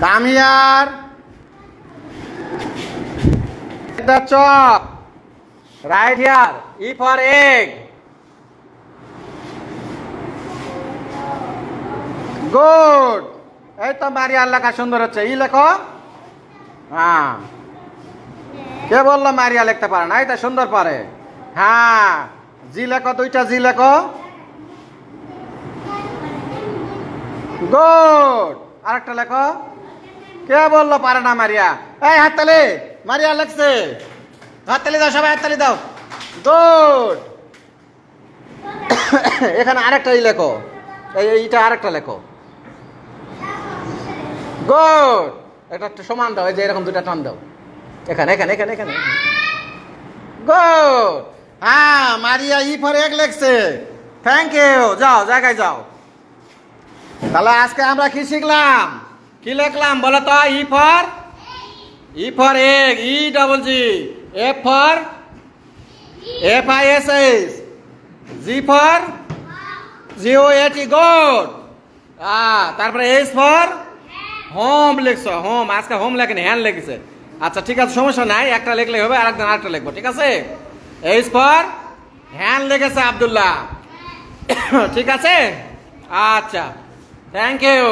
Come here. The chalk. Right here. E for egg. Good. এই তো মারিয়ার লেখা সুন্দর হচ্ছে। ই লেখো। হ্যাঁ। কে বললো মারিয়া লিখতে পারে না? এটা সুন্দর পারে। হ্যাঁ। জি লেখো, দুইটা জি লেখো। গুড। আরেকটা লেখো। কে বললো পারে না মারিয়া? এই হাততালি। মারিয়া লেখছে। হাততালি দাও, সবাই হাততালি দাও। গুড। এখানে আরেকটা ই লেখো। এইটা আরেকটা লেখো। গুড। এটা একটু সমান দাও, এই যে এরকম দুটা টান দাও। এখানে এখানে এখানে এখানে। গুড। হ্যাঁ, মারিয়া ই ফর এগ লেখছে। Thank you. যাও, জায়গায় যাও। তাহলে আজকে আমরা কি শিখলাম? কি লিখলাম বলো তো? E for egg, E double G. F for F I S S. G for G O A T. Good. তারপরে এইচ ফর হোম লিখছো। হোম, আজকে হোম লেখেনি, হ্যান্ড লিখেছে। আচ্ছা ঠিক আছে, সমস্যা নাই, একটা লিখলে হবে, আরেকদিন আরেকটা লিখবো, ঠিক আছে? এইচ ফর হ্যান্ড লিখেছে আব্দুল্লাহ। ঠিক আছে, আচ্ছা, থ্যাংক ইউ।